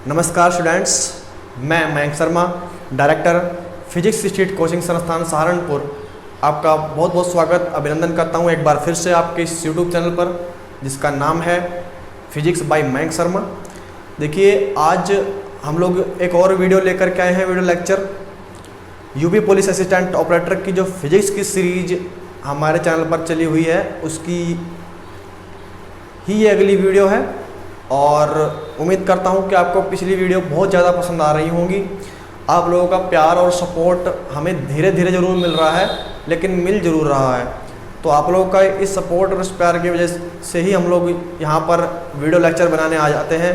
नमस्कार स्टूडेंट्स, मैं Mayank Sharma, director physics street coaching संस्थान सहारनपुर, आपका बहुत बहुत स्वागत अभिनंदन करता हूं एक बार फिर से आपके इस यूट्यूब चैनल पर जिसका नाम है फिजिक्स बाय मयंक शर्मा। देखिए, आज हम लोग एक और वीडियो लेकर के आए हैं, video lecture UP police assistant operator की जो फिजिक्स की सीरीज हमारे चैनल पर चली हुई है उसकी ही ये अगली वीडियो है। और उम्मीद करता हूँ कि आपको पिछली वीडियो बहुत ज़्यादा पसंद आ रही होंगी। आप लोगों का प्यार और सपोर्ट हमें धीरे धीरे ज़रूर मिल रहा है, लेकिन मिल ज़रूर रहा है। तो आप लोगों का इस सपोर्ट और इस प्यार की वजह से ही हम लोग यहाँ पर वीडियो लेक्चर बनाने आ जाते हैं।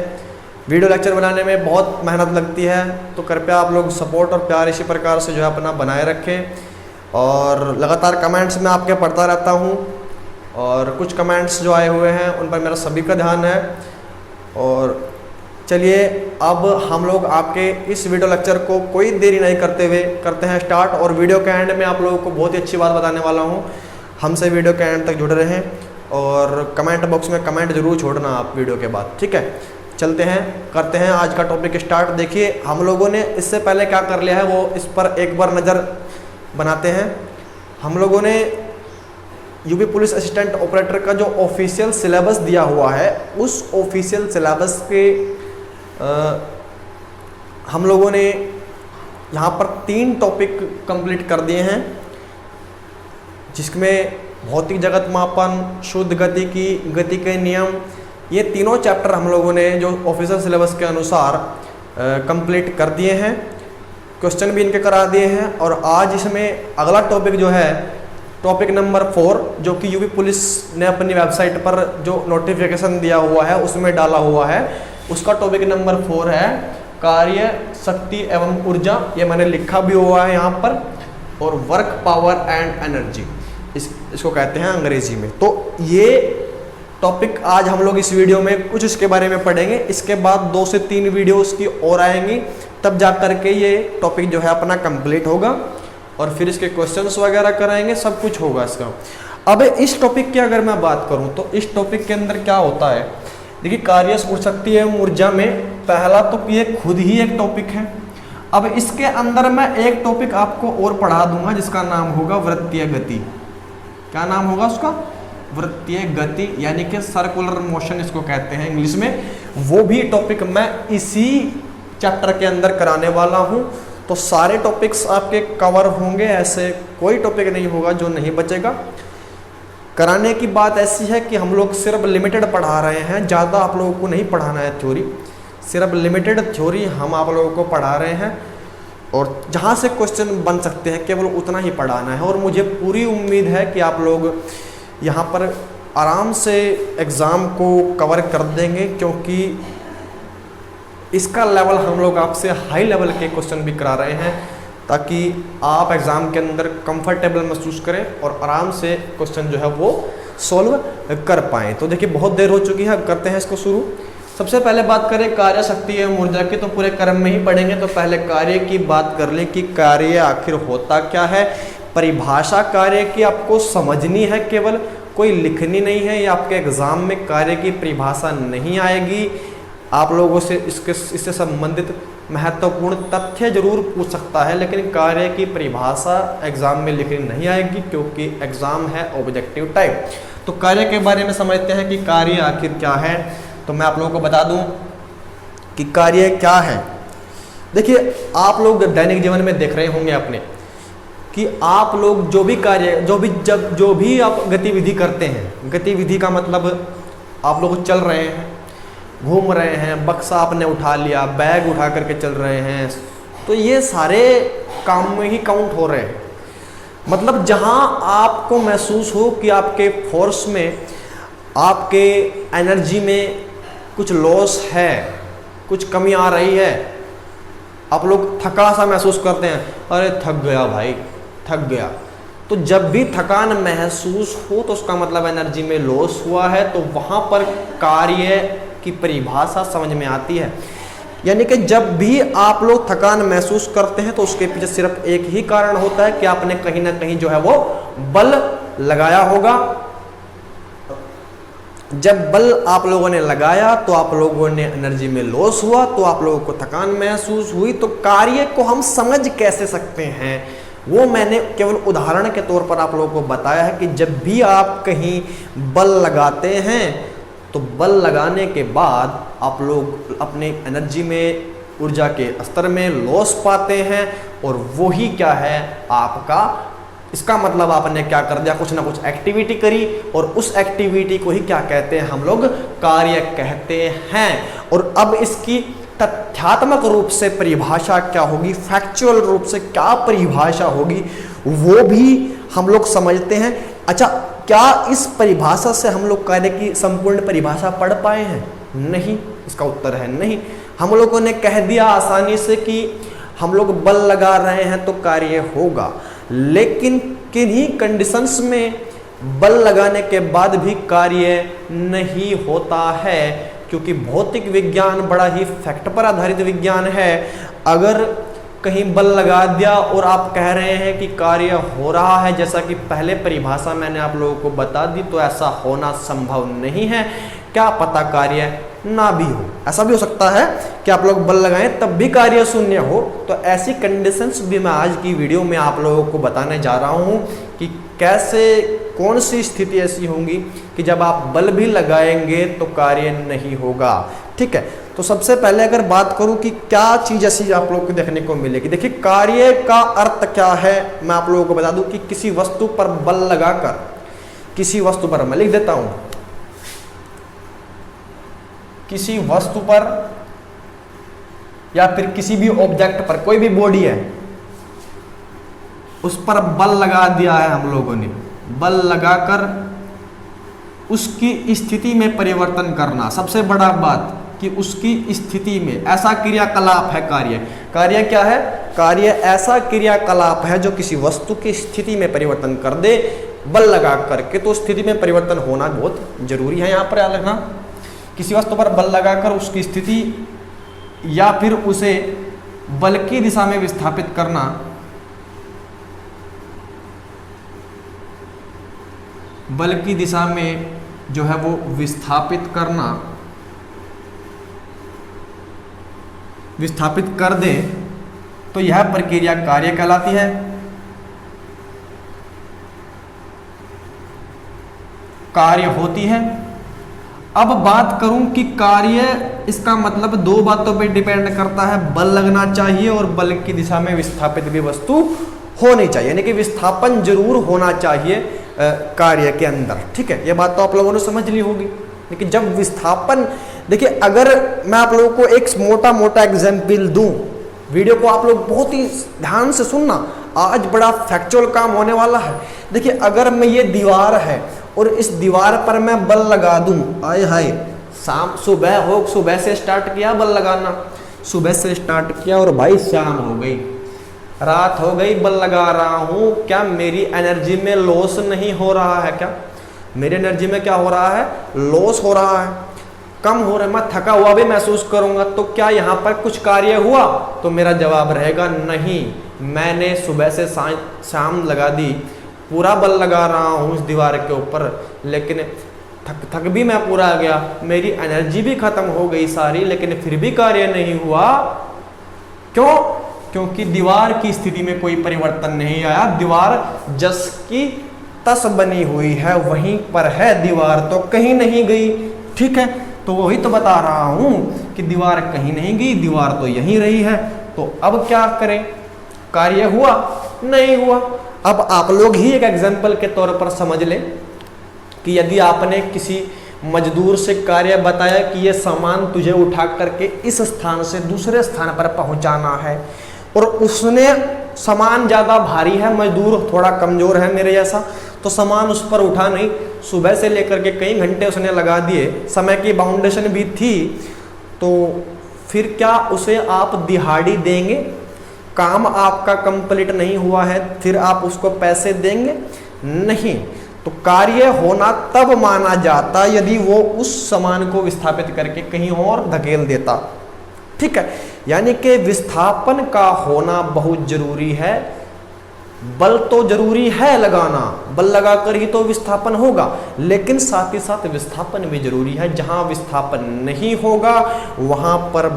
वीडियो लेक्चर बनाने में बहुत मेहनत लगती है, तो कृपया आप लोग सपोर्ट और प्यार इसी प्रकार से जो है अपना बनाए रखें। और लगातार कमेंट्स में आपके पढ़ता रहता हूँ, और कुछ कमेंट्स जो आए हुए हैं उन पर मेरा सभी का ध्यान है। और चलिए, अब हम लोग आपके इस वीडियो लेक्चर को कोई देरी नहीं करते हुए करते हैं स्टार्ट। और वीडियो के एंड में आप लोगों को बहुत ही अच्छी बात बताने वाला हूँ। हमसे वीडियो के एंड तक जुड़े रहें और कमेंट बॉक्स में कमेंट जरूर छोड़ना आप वीडियो के बाद, ठीक है। चलते हैं, करते हैं आज का टॉपिक स्टार्ट। देखिए, हम लोगों ने इससे पहले क्या कर लिया है वो इस पर एक बार नज़र बनाते हैं। हम लोगों ने यूपी पुलिस असिस्टेंट ऑपरेटर का जो ऑफिशियल सिलेबस दिया हुआ है, उस ऑफिशियल सिलेबस के हम लोगों ने यहाँ पर 3 टॉपिक कंप्लीट कर दिए हैं, जिसमें भौतिक जगत मापन, शुद्ध गति की गति के नियम, ये तीनों चैप्टर हम लोगों ने जो ऑफिशियल सिलेबस के अनुसार कंप्लीट कर दिए हैं। क्वेश्चन भी इनके करा दिए हैं। और आज इसमें अगला टॉपिक जो है टॉपिक नंबर 4, जो कि यूपी पुलिस ने अपनी वेबसाइट पर जो नोटिफिकेशन दिया हुआ है उसमें डाला हुआ है, उसका टॉपिक नंबर 4 है कार्य, शक्ति एवं ऊर्जा। ये मैंने लिखा भी हुआ है यहाँ पर। और वर्क, पावर एंड एनर्जी इसको कहते हैं अंग्रेजी में। तो ये टॉपिक आज हम लोग इस वीडियो में कुछ इसके बारे में पढ़ेंगे। इसके बाद 2 से 3 वीडियो उसकी और आएंगी, तब जा करके ये टॉपिक जो है अपना कंप्लीट होगा। और फिर इसके क्वेश्चंस वगैरह कराएंगे, सब कुछ होगा इसका। अब इस टॉपिक की अगर मैं बात करूं तो इस टॉपिक के अंदर क्या होता है, देखिए, कार्य, शक्ति एवं ऊर्जा में पहला तो ये खुद ही एक टॉपिक है। अब इसके अंदर मैं एक टॉपिक आपको और पढ़ा दूंगा जिसका नाम होगा वृत्तीय गति। क्या नाम होगा उसका? वृत्तीय गति, यानी कि सर्कुलर मोशन इसको कहते हैं इंग्लिश में। वो भी टॉपिक मैं इसी चैप्टर के अंदर कराने वाला हूँ। तो सारे टॉपिक्स आपके कवर होंगे, ऐसे कोई टॉपिक नहीं होगा जो नहीं बचेगा। कराने की बात ऐसी है कि हम लोग सिर्फ लिमिटेड पढ़ा रहे हैं, ज़्यादा आप लोगों को नहीं पढ़ाना है थ्योरी, सिर्फ लिमिटेड थ्योरी हम आप लोगों को पढ़ा रहे हैं। और जहाँ से क्वेश्चन बन सकते हैं केवल उतना ही पढ़ाना है। और मुझे पूरी उम्मीद है कि आप लोग यहाँ पर आराम से एग्ज़ाम को कवर कर देंगे, क्योंकि इसका लेवल हम लोग आपसे हाई लेवल के क्वेश्चन भी करा रहे हैं, ताकि आप एग्ज़ाम के अंदर कंफर्टेबल महसूस करें और आराम से क्वेश्चन जो है वो सॉल्व कर पाएँ। तो देखिए, बहुत देर हो चुकी है, अब करते हैं इसको शुरू। सबसे पहले बात करें कार्य, शक्ति एवं ऊर्जा की, तो पूरे क्रम में ही पढ़ेंगे। तो पहले कार्य की बात कर लें कि कार्य आखिर होता क्या है। परिभाषा कार्य की आपको समझनी है, केवल कोई लिखनी नहीं है। या आपके एग्ज़ाम में कार्य की परिभाषा नहीं आएगी। आप लोगों से इससे संबंधित महत्वपूर्ण तथ्य जरूर पूछ सकता है, लेकिन कार्य की परिभाषा एग्जाम में लिखनी नहीं आएगी, क्योंकि एग्जाम है ऑब्जेक्टिव टाइप। तो कार्य के बारे में समझते हैं कि कार्य आखिर क्या है। तो मैं आप लोगों को बता दूं कि कार्य क्या है। देखिए, आप लोग दैनिक जीवन में देख रहे होंगे अपने कि आप लोग जो भी कार्य, जो भी आप गतिविधि करते हैं, गतिविधि का मतलब आप लोग चल रहे हैं, घूम रहे हैं, बक्सा आपने उठा लिया, बैग उठा करके चल रहे हैं, तो ये सारे काम में ही काउंट हो रहे हैं। मतलब जहां आपको महसूस हो कि आपके फोर्स में, आपके एनर्जी में कुछ लॉस है, कुछ कमी आ रही है, आप लोग थका सा महसूस करते हैं, अरे थक गया भाई, थक गया। तो जब भी थकान महसूस हो तो उसका मतलब एनर्जी में लॉस हुआ है। तो वहां पर कार्य की परिभाषा समझ में आती है। यानी कि जब भी आप लोग थकान महसूस करते हैं तो उसके पीछे सिर्फ एक ही कारण होता है कि आपने कहीं ना कहीं जो है वो बल लगाया होगा। जब बल आप लोगों ने लगाया तो आप लोगों ने एनर्जी में लॉस हुआ, तो आप लोगों को थकान महसूस हुई। तो कार्य को हम समझ कैसे सकते हैं, वो मैंने केवल उदाहरण के तौर पर आप लोगों को बताया है कि जब भी आप कहीं बल लगाते हैं तो बल लगाने के बाद आप लोग अपने एनर्जी में, ऊर्जा के स्तर में लॉस पाते हैं, और वो ही क्या है आपका, इसका मतलब आपने क्या कर दिया, कुछ ना कुछ एक्टिविटी करी, और उस एक्टिविटी को ही क्या कहते हैं हम लोग, कार्य कहते हैं। और अब इसकी तथ्यात्मक रूप से परिभाषा क्या होगी, फैक्चुअल रूप से क्या परिभाषा होगी, वो भी हम लोग समझते हैं। अच्छा, क्या इस परिभाषा से हम लोग कार्य की संपूर्ण परिभाषा पढ़ पाए हैं? नहीं, इसका उत्तर है नहीं। हम लोगों ने कह दिया आसानी से कि हम लोग बल लगा रहे हैं तो कार्य होगा, लेकिन किन्हीं कंडीशंस में बल लगाने के बाद भी कार्य नहीं होता है, क्योंकि भौतिक विज्ञान बड़ा ही फैक्ट पर आधारित विज्ञान है। अगर कहीं बल लगा दिया और आप कह रहे हैं कि कार्य हो रहा है, जैसा कि पहले परिभाषा मैंने आप लोगों को बता दी, तो ऐसा होना संभव नहीं है। क्या पता कार्य ना भी हो, ऐसा भी हो सकता है कि आप लोग बल लगाएं तब भी कार्य शून्य हो। तो ऐसी कंडीशंस भी मैं आज की वीडियो में आप लोगों को बताने जा रहा हूं कि कैसे, कौन सी स्थिति ऐसी होंगी कि जब आप बल भी लगाएंगे तो कार्य नहीं होगा। ठीक है, तो सबसे पहले अगर बात करूं कि क्या चीज ऐसी आप लोगों को देखने को मिलेगी। देखिए, कार्य का अर्थ क्या है, मैं आप लोगों को बता दूं कि किसी वस्तु पर बल लगाकर, किसी वस्तु पर, मैं लिख देता हूं, किसी वस्तु पर या फिर किसी भी ऑब्जेक्ट पर, कोई भी बॉडी है, उस पर बल लगा दिया है हम लोगों ने, बल लगाकर उसकी स्थिति में परिवर्तन करना। सबसे बड़ा बात कि उसकी स्थिति में, ऐसा क्रियाकलाप है कार्य। कार्य क्या है? कार्य ऐसा क्रियाकलाप है जो किसी वस्तु की स्थिति में परिवर्तन कर दे बल लगा करके। तो स्थिति में परिवर्तन होना बहुत जरूरी है, यहां पर याद रखना। किसी वस्तु पर बल लगाकर उसकी स्थिति या फिर उसे बल की दिशा में विस्थापित करना, बल की दिशा में जो है वो विस्थापित करना, विस्थापित कर दे, तो यह प्रक्रिया कार्य कहलाती है। कार्य होती है। अब बात करूं कि कार्य, इसका मतलब दो बातों पे डिपेंड करता है, बल लगना चाहिए और बल की दिशा में विस्थापित भी वस्तु होनी चाहिए, यानी कि विस्थापन जरूर होना चाहिए कार्य के अंदर। ठीक है, ये बात तो आप लोगों ने समझ ली होगी। लेकिन जब विस्थापन, देखिए अगर मैं आप लोगों को एक मोटा मोटा एग्जाम्पल दूं, वीडियो को आप लोग बहुत ही ध्यान से सुनना, आज बड़ा फैक्चुअल काम होने वाला है। देखिए, अगर मैं, ये दीवार है और इस दीवार पर मैं बल लगा दूं, आए हाय, शाम, सुबह हो, सुबह से स्टार्ट किया बल लगाना, सुबह से स्टार्ट किया और भाई शाम हो गई, रात हो गई, बल लगा रहा हूं, क्या मेरी एनर्जी में लॉस नहीं हो रहा है? क्या मेरी एनर्जी में क्या हो रहा है? लॉस हो रहा है, कम हो रहा है, मैं थका हुआ भी महसूस करूंगा। तो क्या यहाँ पर कुछ कार्य हुआ? तो मेरा जवाब रहेगा नहीं। मैंने सुबह से शाम लगा दी, पूरा बल लगा रहा हूँ उस दीवार के ऊपर, लेकिन थक भी मैं पूरा आ गया, मेरी एनर्जी भी खत्म हो गई सारी, लेकिन फिर भी कार्य नहीं हुआ। क्यों? क्योंकि दीवार की स्थिति में कोई परिवर्तन नहीं आया। दीवार जस की तस बनी हुई है, वहीं पर है दीवार, तो कहीं नहीं गई। ठीक है, तो वही तो बता रहा हूं कि दीवार कहीं नहीं गई, दीवार तो यहीं रही है। तो अब क्या करें? कार्य हुआ? नहीं हुआ। अब आप लोग ही एक एग्जाम्पल के तौर पर समझ लें कि यदि आपने किसी मजदूर से कार्य बताया कि ये सामान तुझे उठा करके इस स्थान से दूसरे स्थान पर पहुंचाना है, और उसने, सामान ज़्यादा भारी है, मजदूर थोड़ा कमज़ोर है मेरे जैसा, तो सामान उस पर उठा नहीं, सुबह से लेकर के कई घंटे उसने लगा दिए, समय की बाउंडेशन भी थी, तो फिर क्या उसे आप दिहाड़ी देंगे? काम आपका कंप्लीट नहीं हुआ है, फिर आप उसको पैसे देंगे? नहीं। तो कार्य होना तब माना जाता यदि वो उस सामान को विस्थापित करके कहीं और धकेल देता। ठीक है, यानी कि विस्थापन का होना बहुत जरूरी है बल तो जरूरी है लगाना, बल लगाकर ही तो विस्थापन होगा, लेकिन साथ ही साथ विस्थापन भी जरूरी है। जहां विस्थापन नहीं होगा वहां पर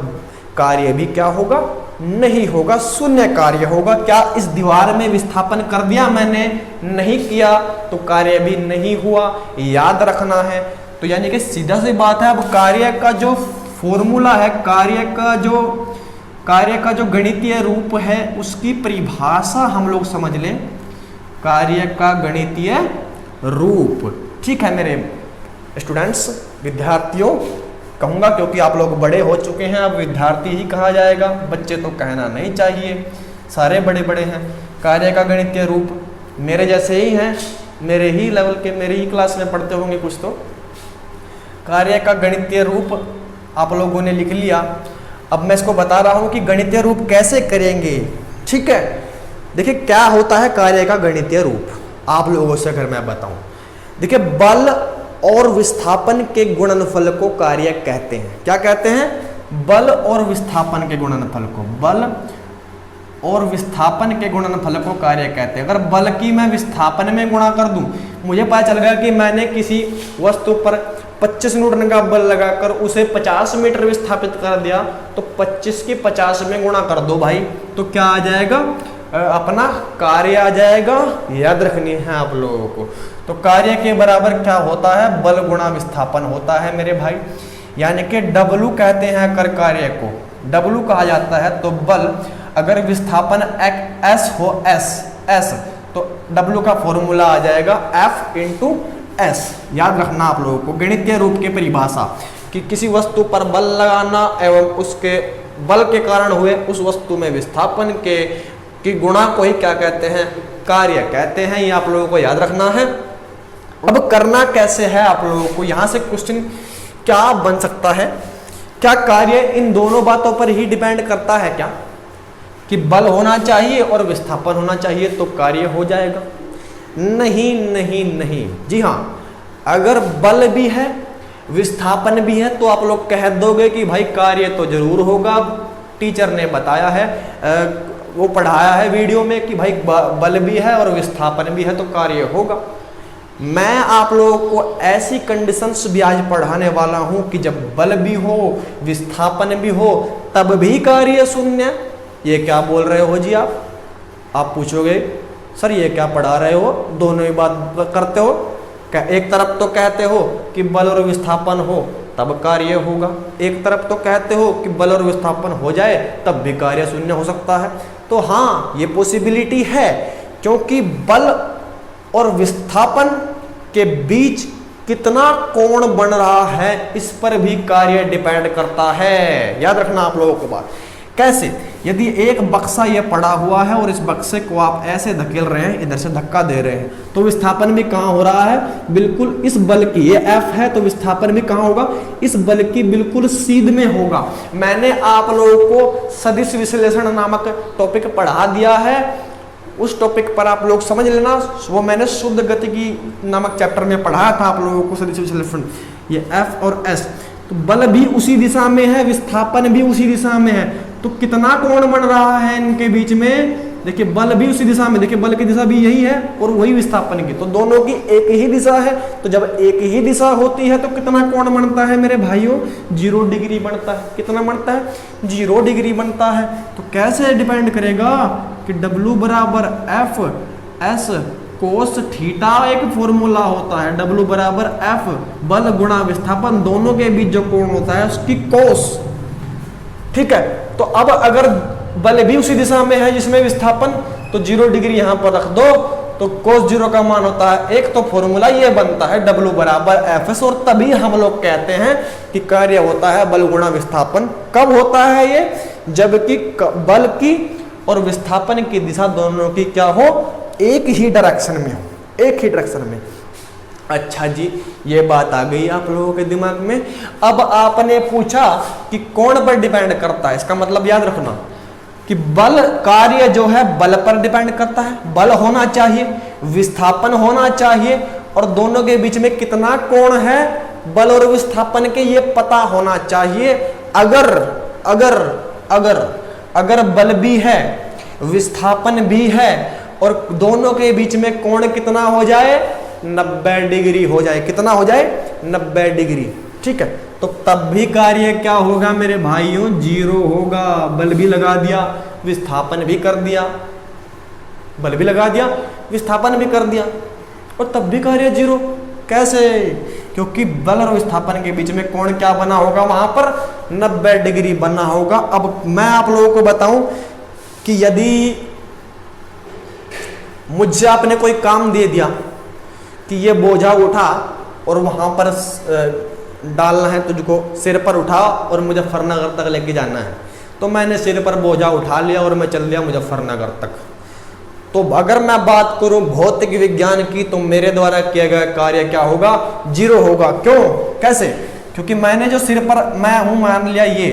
कार्य भी क्या होगा, नहीं होगा, शून्य कार्य होगा। क्या इस दीवार में विस्थापन कर दिया मैंने, नहीं किया तो कार्य भी नहीं हुआ, याद रखना है। तो यानी कि सीधा सी बात है, अब कार्य का जो फॉर्मूला है, कार्य का जो गणितीय रूप है उसकी परिभाषा हम लोग समझ लें। कार्य का गणितीय रूप, ठीक है मेरे स्टूडेंट्स, विद्यार्थियों कहूँगा, क्योंकि आप लोग बड़े हो चुके हैं, अब विद्यार्थी ही कहा जाएगा, बच्चे तो कहना नहीं चाहिए, सारे बड़े बड़े हैं। कार्य का गणितीय रूप मेरे जैसे ही हैं, मेरे ही लेवल के, मेरी ही क्लास में पढ़ते होंगे कुछ तो। कार्य का गणितीय रूप आप लोगों ने लिख लिया। अब मैं इसको बता रहा हूं कि गणितीय रूप कैसे करेंगे, ठीक है। देखिए क्या होता है कार्य का गणितीय रूप, आप लोगों से अगर मैं बताऊं। देखिए बल और विस्थापन के गुणनफल को कार्य कहते हैं। क्या कहते हैं? बल और विस्थापन के गुणनफल को, बल और विस्थापन के गुणनफल को कार्य कहते हैं। अगर बल की मैं विस्थापन में गुणा कर दूं, मुझे पता चल गया कि मैंने किसी वस्तु पर 25 न्यूटन का बल लगाकर उसे 50 मीटर विस्थापित कर दिया, तो 25 की 50 में गुणा कर दो भाई, तो क्या आ जाएगा? अपना कार्य आ जाएगा। याद रखनी है आप लोगों को। तो कार्य के बराबर क्या होता है? बल गुणा विस्थापन होता है मेरे भाई। यानी कि W कहते हैं कर कार्य को, W कहा जाता है। तो बल अगर विस्थापन S हो, S तो W का फॉर्मूला आ जाएगा F इंटू S। याद रखना आप लोगों को गणितीय रूप की परिभाषा, कि किसी वस्तु पर बल लगाना एवं उसके बल के कारण हुए उस वस्तु में विस्थापन की गुणा को ही क्या कहते हैं? कार्य कहते हैं। ये आप लोगों को याद रखना है। अब करना कैसे है आप लोगों को, यहां से क्वेश्चन क्या बन सकता है? क्या कार्य इन दोनों बातों पर ही डिपेंड करता है क्या, कि बल होना चाहिए और विस्थापन होना चाहिए तो कार्य हो जाएगा? नहीं नहीं नहीं, जी हाँ, अगर बल भी है विस्थापन भी है तो आप लोग कह दोगे कि भाई कार्य तो जरूर होगा। टीचर ने बताया है, वो पढ़ाया है वीडियो में कि भाई बल भी है और विस्थापन भी है तो कार्य होगा। मैं आप लोगों को ऐसी कंडीशंस भी आज पढ़ाने वाला हूं कि जब बल भी हो विस्थापन भी हो तब भी कार्य शून्य। ये क्या बोल रहे हो जी आप पूछोगे सर ये क्या पढ़ा रहे हो, दोनों ही बात करते हो क्या? एक तरफ तो कहते हो कि बल और विस्थापन हो तब कार्य होगा, एक तरफ तो कहते हो कि बल और विस्थापन हो जाए तब भी कार्य शून्य हो सकता है। तो हाँ, ये पॉसिबिलिटी है, क्योंकि बल और विस्थापन के बीच कितना कोण बन रहा है इस पर भी कार्य डिपेंड करता है। याद रखना आप लोगों को बात। कैसे? यदि एक बक्सा ये पड़ा हुआ है और इस बक्से को आप ऐसे धकेल रहे हैं, इधर से धक्का दे रहे हैं, तो विस्थापन भी कहाँ हो रहा है? बिल्कुल इस बल की, ये F है तो विस्थापन भी कहाँ होगा? इस बल की बिल्कुल सीध में होगा। मैंने आप लोगों को सदिश विश्लेषण नामक टॉपिक पढ़ा दिया है, उस टॉपिक पर आप लोग समझ लेना। वो मैंने शुद्ध गतिकी नामक चैप्टर में पढ़ाया था आप लोगों को सदिश विश्लेषण। ये F और S, तो बल भी उसी दिशा में है, विस्थापन भी उसी दिशा में है, तो कितना कोण बन रहा है इनके बीच में? देखिए बल भी उसी दिशा में, देखिए बल की दिशा भी यही है और वही विस्थापन की, तो दोनों की एक ही दिशा है। तो जब एक ही दिशा होती है तो कितना कोण बनता है मेरे भाइयों? 0 डिग्री बनता है। कितना बनता है? 0 डिग्री बनता है। तो कैसे डिपेंड करेगा कि W बराबर F S कोस थीटा एक फॉर्मूला होता है। W बराबर F बल गुणा विस्थापन, दोनों के बीच जो कोण होता है उसकी कोस, ठीक है। तो अब अगर बल भी उसी दिशा में है जिसमें विस्थापन, तो 0 डिग्री यहां पर रख दो तो cos 0 का मान होता है 1। तो फॉर्मूला ये बनता है W बराबर Fs, और तभी हम लोग कहते हैं कि कार्य होता है बल गुणा विस्थापन। कब होता है ये? जबकि बल की और विस्थापन की दिशा दोनों की क्या हो? एक ही डायरेक्शन में हो, एक ही डायरेक्शन में। अच्छा जी, ये बात आ गई आप लोगों के दिमाग में। अब आपने पूछा कि कोण पर डिपेंड करता है, इसका मतलब याद रखना कि बल, कार्य जो है बल पर डिपेंड करता है। बल होना चाहिए, विस्थापन होना चाहिए, और दोनों के बीच में कितना कोण है बल और विस्थापन के ये पता होना चाहिए। अगर अगर अगर अगर बल भी है विस्थापन भी है और दोनों के बीच में कोण कितना हो जाए, 90 डिग्री हो जाए। कितना हो जाए, 90 डिग्री। ठीक है, तो तब भी कार्य क्या होगा मेरे भाइयों, 0 होगा। बल भी लगा दिया, विस्थापन भी कर दिया, बल भी लगा दिया, विस्थापन भी कर दिया, और तब भी कार्य 0। कैसे? क्योंकि बल और विस्थापन के बीच में कोण क्या बना होगा, वहां पर 90 डिग्री बना होगा। अब मैं आप लोगों को बताऊं कि यदि मुझे आपने कोई काम दे दिया कि ये बोझा उठा और वहां पर डालना है तुझको, सिर पर उठा और मुजफ्फरनगर तक लेके जाना है, तो मैंने सिर पर बोझा उठा लिया और मैं चल दिया मुजफ्फरनगर तक। तो अगर मैं बात करूं भौतिक विज्ञान की, तो मेरे द्वारा किया गया कार्य क्या होगा, 0 होगा। क्यों? कैसे? क्योंकि मैंने जो सिर पर, मैं हूं मान लिया ये,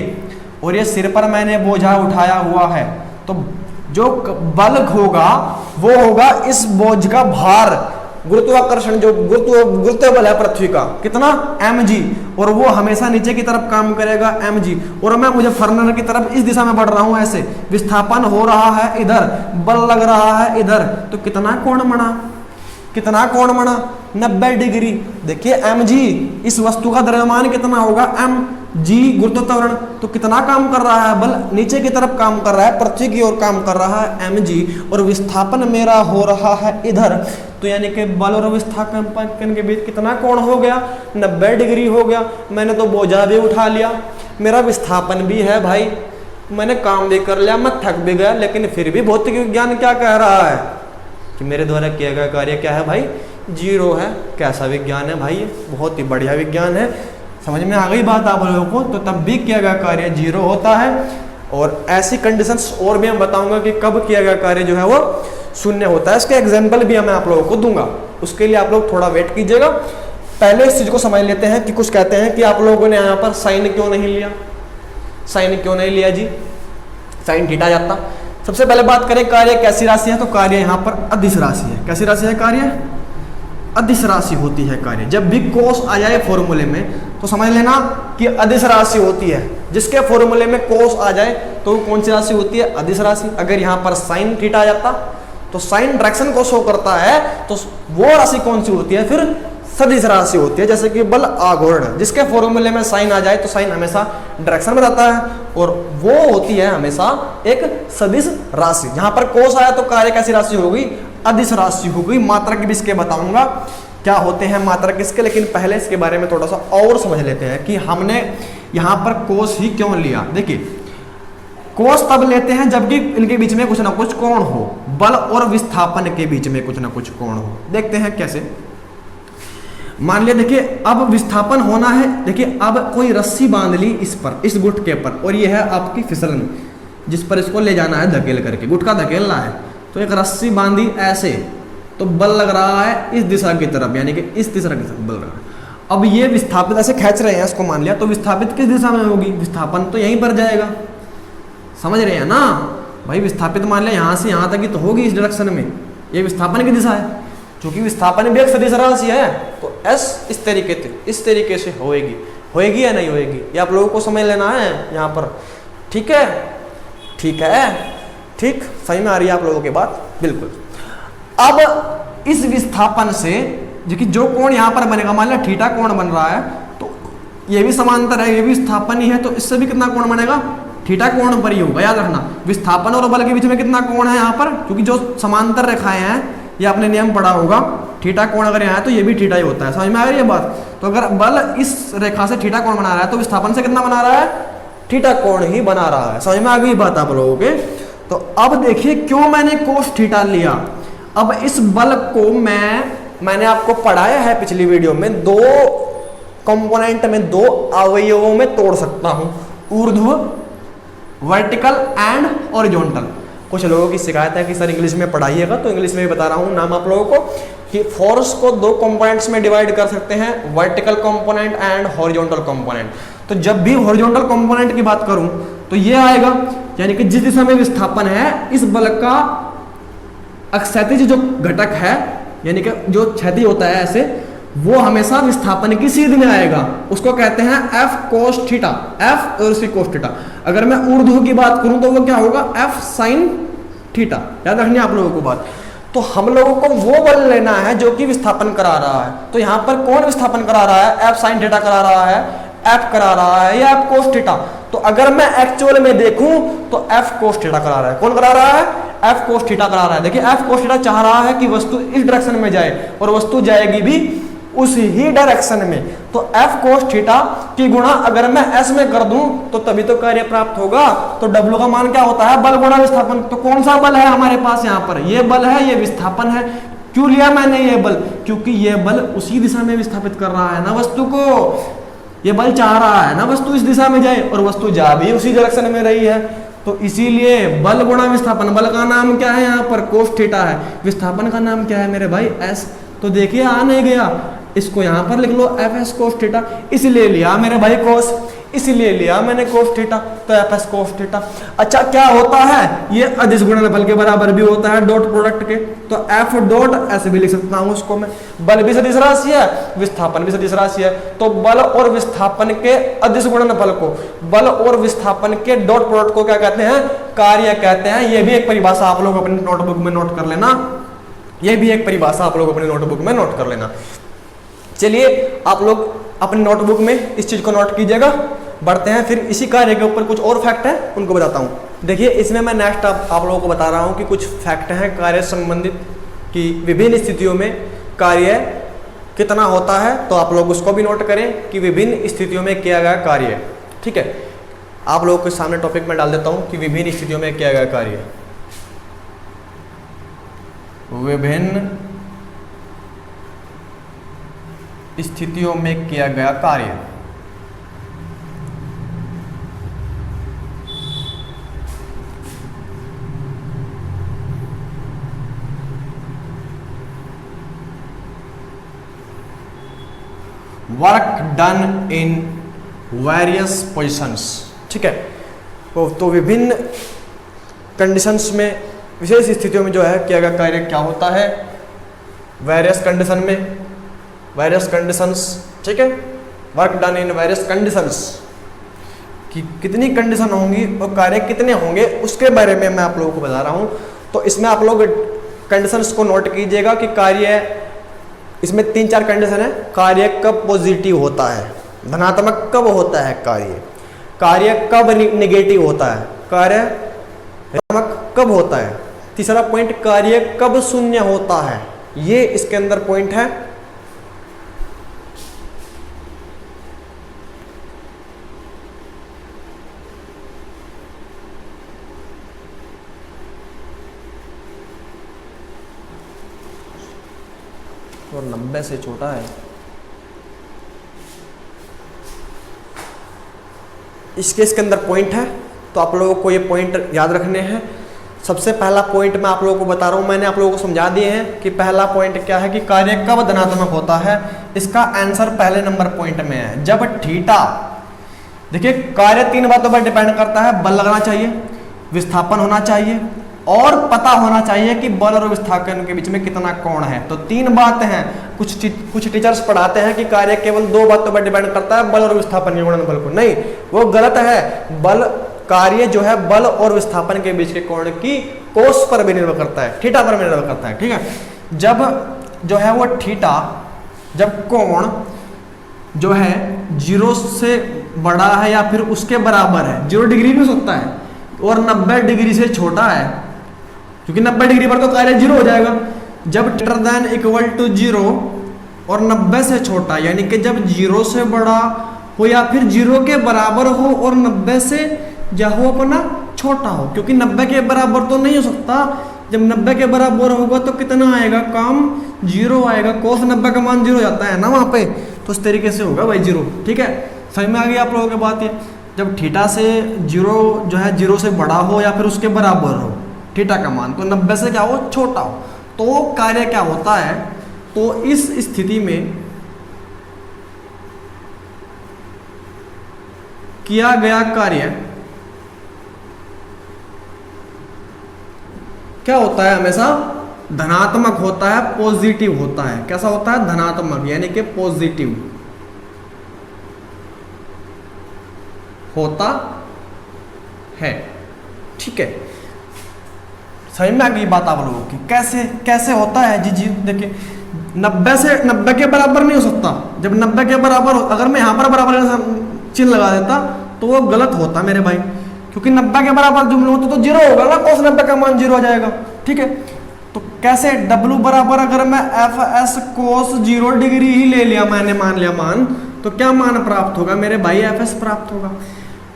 और ये सिर पर मैंने बोझा उठाया हुआ है, तो जो बल होगा वो होगा इस बोझ का भार, गुरुत्वाकर्षण, जो गुरुत्व बल है पृथ्वी का, कितना, mg, और वो हमेशा नीचे की तरफ काम करेगा, mg। और मैं मुजफ्फरनगर की तरफ इस दिशा में बढ़ रहा हूं, ऐसे विस्थापन हो रहा है इधर, बल लग रहा है इधर, तो कितना कोण बना, कितना कोण बना, 90 डिग्री। देखिए mg, इस वस्तु का द्रव्यमान कितना होगा, mg, गुरुत्वाकर्षण, तो कितना काम कर रहा है, बल नीचे की तरफ काम कर रहा है, पृथ्वी की ओर काम कर रहा है, mg, और विस्थापन मेरा हो रहा है इधर, तो यानी कि बल और विस्थापन के बीच कितना कोण हो गया, 90 डिग्री हो गया। मैंने तो बोझा भी उठा लिया, मेरा विस्थापन भी है भाई, मैंने काम भी कर लिया, मैं थक भी गया, लेकिन फिर भी भौतिक विज्ञान क्या कह रहा है कि मेरे द्वारा किया गया कार्य क्या है भाई, 0 है। कैसा विज्ञान है भाई, ये बहुत ही बढ़िया विज्ञान है। समझ में आ गई बात आप लोगों को? तो तब भी किया गया कार्य 0 होता है। और ऐसी कंडीशंस और भी मैं बताऊंगा कि कब किया गया कार्य जो है वो 0 होता है। इसके एग्जाम्पल भी मैं आप लोगों को दूंगा, उसके लिए आप लोग थोड़ा वेट कीजिएगा। पहले इस चीज को समझ लेते हैं कि कुछ कहते हैं कि आप लोगों ने यहाँ पर साइन क्यों नहीं लिया, साइन क्यों नहीं लिया जी, साइन थीटा जाता। सबसे पहले बात करें कार्य कैसी राशि है, तो कार्य यहाँ पर अदिश राशि है। कैसी राशि है कार्य? अदिश राशि होती है कार्य। जब भी कोस आ जाए फॉर्मूले में तो समझ लेना कि अदिश राशि होती है। जिसके फॉर्मूले में कोस आ जाए तो वो कौन सी राशि होती है, अदिश राशि। अगर यहाँ पर साइन थीटा आ जाता तो साइन डायरेक्शन को शो करता है, तो वो राशि कौन सी होती है, फिर सदिश राशि होती है। जैसे कि बल आघूर्ण, जिसके फॉर्मूले में साइन आ जाए तो साइन हमेशा डायरेक्शन बताता है, और वो होती है हमेशा एक सदिश राशि। जहां पर कोस आया तो कार्य कैसी राशि होगी, अदिश राशि होगी। मात्रक भी इसके बताऊंगा क्या होते हैं मात्रक इसके, लेकिन पहले इसके बारे में थोड़ा सा और समझ लेते हैं कि हमने यहाँ पर कोस ही क्यों लिया। देखिए कोस तब लेते हैं जबकि इनके बीच में कुछ ना कुछ कोण हो, बल और विस्थापन के बीच में कुछ ना कुछ कोण हो। देखते हैं कैसे। मान लिया, देखिए अब विस्थापन होना है। देखिए अब कोई रस्सी बांध ली इस पर, इस गुटके पर, और ये है आपकी फिसलन जिस पर इसको ले जाना है धकेल करके, गुटका धकेलना है। तो एक रस्सी बांधी ऐसे, तो बल लग रहा है इस दिशा की तरफ, यानी कि इस दिशा की तरफ बल लग रहा है। अब ये विस्थापित ऐसे खींच रहे हैं इसको, मान लिया, तो विस्थापित किस दिशा में होगी, विस्थापन तो यहीं पर जाएगा। समझ रहे हैं ना भाई, विस्थापित मान लिया यहाँ से यहाँ तक ही तो होगी इस डायरेक्शन में, ये विस्थापन की दिशा है। क्योंकि विस्थापन भी एक सदिश राशि है, तो S इस तरीके से होएगी या नहीं होएगी, ये आप लोगों को समझ लेना है यहाँ पर। ठीक है, ठीक है, ठीक, सही में आ रही है आप लोगों की बात, बिल्कुल। अब इस विस्थापन से जो कोण यहाँ पर बनेगा, मान लिया थीटा कोण बन रहा है, तो ये भी समांतर है, ये भी विस्थापन ही है, तो इससे भी कितना कोण बनेगा, थीटा कोण पर ही होगा। याद रखना, विस्थापन और बल के बीच में कितना कोण है यहाँ पर, क्योंकि जो समांतर रेखाएं हैं, ये आपने नियम पढ़ा होगा, थीटा कोण अगर यहाँ है तो ये भी थीटा ही होता है। समझ में आ रही है बात? तो अगर बल इस रेखा से थीटा कोण बना रहा है तो विस्थापन से कितना बना रहा है, थीटा कोण ही बना रहा है। समझ में आ गई बात आप लोगों के? तो अब देखिए क्यों मैंने कोस थीटा लिया। अब इस बल को मैंने आपको पढ़ाया है पिछली वीडियो में, 2 कंपोनेंट में, 2 अवयवों में तोड़ सकता हूं, ऊर्ध्व वर्टिकल एंड हॉरिजॉन्टल। कुछ लोगों की शिकायत है कि सर इंग्लिश में पढ़ाइएगा, तो इंग्लिश में भी बता रहा हूं नाम आप लोगों को, कि फोर्स को 2 कंपोनेंट्स में डिवाइड कर सकते हैं, vertical component and horizontal component. तो जब भी हॉरिजॉन्टल कंपोनेंट की बात करूं तो ये आएगा, यानी कि जिस दिशा में विस्थापन है, इस बल का क्षैतिज जो घटक है, यानी कि जो क्षैतिज होता है ऐसे, वो हमेशा विस्थापन की सीध में आएगा। उसको कहते हैं F cos थीटा, F और उसकी cos थीटा। अगर मैं ऊर्ध्व की बात करूं तो वो क्या होगा, F sin थीटा। याद रखनी आप लोगों को बात। तो हम लोगों को वो बल लेना है जो कि विस्थापन करा रहा है। तो यहाँ पर कौन विस्थापन करा रहा है? एफ साइन थीटा करा रहा है, एफ करा रहा है या एफ कोस थीटा? तो अगर मैं एक्चुअल में देखूं तो एफ कोस थीटा करा रहा है। कौन करा रहा है? एफ कोस थीटा करा रहा है। देखिए एफ कोस थीटा चाह रहा है कि वस्तु इस डायरेक्शन में जाए और वस्तु जाएगी भी उसी ही डायरेक्शन में। तो एफ कोस थीटा की गुणा अगर मैं एस में कर दूं तो तभी तो कार्य प्राप्त होगा। तो डब्ल्यू का मान क्या होता है? बल गुणा विस्थापन। तो कौन सा बल है हमारे पास यहाँ पर? ये बल है, ये विस्थापन है। क्यों लिया मैंने ये बल? क्योंकि ये बल उसी दिशा में विस्थापित कर रहा है ना वस्तु को। ये बल चाह रहा है ना वस्तु इस दिशा में जाए और वस्तु जा भी उसी डायरेक्शन में रही है। तो इसीलिए बल गुणा विस्थापन। बल का नाम क्या है यहाँ पर? कोस थीटा है। विस्थापन का नाम क्या है मेरे भाई? एस। तो देखिए आ नहीं गया, इसको यहाँ पर लिख लो एफ एस कोस थीटा। इसलिए लिया मेरे भाई कोस, इसलिए लिया मैंने कोस थीटा, तो एफ एस कोस थीटा। अच्छा क्या होता है? ये अदिश गुणनफल के बराबर भी होता है डॉट प्रोडक्ट के। तो एफ डॉट ऐसे भी लिख सकता हूं उसको मैं। बल भी सदिश राशि है, विस्थापन भी सदिश राशि है। तो बल और विस्थापन के अदिश गुणनफल को, बल और विस्थापन के डॉट प्रोडक्ट को क्या कहते हैं? कार्य कहते हैं। ये भी एक परिभाषा आप लोग अपनी नोटबुक में नोट कर लेना। ये भी एक परिभाषा आप लोग अपनी नोटबुक में नोट कर लेना। चलिए आप लोग अपनी नोटबुक में इस चीज को नोट कीजिएगा। बढ़ते हैं फिर इसी कार्य के ऊपर कुछ और फैक्ट है उनको बताता हूँ। देखिए इसमें मैं नेक्स्ट आप लोगों को बता रहा हूँ कि कुछ फैक्ट हैं कार्य संबंधित कि विभिन्न स्थितियों में कार्य कितना होता है। तो आप लोग उसको भी नोट करें कि विभिन्न स्थितियों में किया गया कार्य। ठीक है, आप लोगों के सामने टॉपिक में डाल देता हूँ कि विभिन्न स्थितियों में किया गया कार्य। विभिन्न स्थितियों में किया गया कार्य। Work done in various positions. ठीक है, तो विभिन्न कंडीशंस में, विशेष स्थितियों में जो है किया गया कार्य क्या होता है? वेरियस कंडीशन में, वेरियस कंडीशंस। ठीक है, work done in various conditions कि कितनी कंडीशन होंगी और कार्य कितने होंगे उसके बारे में मैं आप लोगों को बता रहा हूं। तो इसमें आप लोग कंडीशंस को नोट कीजिएगा कि कार्य, इसमें 3-4 कंडीशन है। कार्य कब पॉजिटिव होता है, धनात्मक कब होता है कार्य, कार्य कब नेगेटिव होता है, कार्य ऋणात्मक कब होता है। तीसरा पॉइंट, कार्य कब शून्य होता है। ये इसके अंदर पॉइंट है। और 90 से छोटा है। इसके अंदर पॉइंट है, तो आप लोगों को ये पॉइंट याद रखने हैं। सबसे पहला पॉइंट मैं आप लोगों को बता रहा हूं, मैंने आप लोगों को समझा दिए हैं कि पहला पॉइंट क्या है कि कार्य कब धनात्मक होता है। इसका आंसर पहले नंबर पॉइंट में है, जब थीटा। देखिए कार्य 3 बातों पर डिपेंड करता है। बल लगना चाहिए, विस्थापन होना चाहिए और पता होना चाहिए कि बल और विस्थापन के बीच में कितना कोण है। तो 3 बातें हैं। कुछ टीचर्स पढ़ाते हैं कि कार्य केवल 2 बातों पर डिपेंड करता है, बल और विस्थापन के गुणनफल को। नहीं, वो गलत है। बल कार्य जो है बल और विस्थापन के बीच के कोण की कोस पर भी निर्भर करता है, थीटा पर भी निर्भर करता है। ठीक है, जब जो है वो थीटा, जब कोण जो है 0 से बड़ा है या फिर उसके बराबर है, 0 डिग्री भी हो सकता है, और 90 डिग्री से छोटा है, क्योंकि 90 डिग्री पर तो कार्य 0 हो जाएगा। जब ग्रेटर देन इक्वल टू 0 और 90 से छोटा, यानी कि जब 0 से बड़ा हो या फिर 0 के बराबर हो और 90 से या हो अपना छोटा हो, क्योंकि 90 के बराबर तो नहीं हो सकता। जब 90 के बराबर होगा तो कितना आएगा काम? 0 आएगा। कोस 90 का मान 0 जाता है ना वहाँ पे, तो इस तरीके से होगा भाई 0। ठीक है, समझ में आ गई आप लोगों की बात। ये जब थीटा से 0 जो है 0 से बड़ा हो या फिर उसके बराबर हो थीटा का मान, तो 90 से क्या हो? छोटा हो। तो कार्य क्या होता है? तो इस स्थिति में किया गया कार्य क्या होता है? हमेशा धनात्मक होता है, पॉजिटिव होता है। कैसा होता है? धनात्मक, यानी कि पॉजिटिव होता है। ठीक है, समझ में आ गई बात आप लोगों की? कैसे कैसे होता है जी? जी देखिए 90 के बराबर नहीं हो सकता। जब 90 के बराबर अगर मैं यहाँ पर बराबर चिन्ह लगा देता तो वो गलत होता मेरे भाई, क्योंकि 90 के बराबर जुमला होता तो जीरो होगा ना, cos 90 का मान जीरो हो जाएगा। ठीक है, तो कैसे W बराबर अगर मैं एफ एस cos 0 डिग्री ही ले लिया मैंने, मान लिया मान, तो क्या मान प्राप्त होगा मेरे भाई? एफ एस प्राप्त होगा।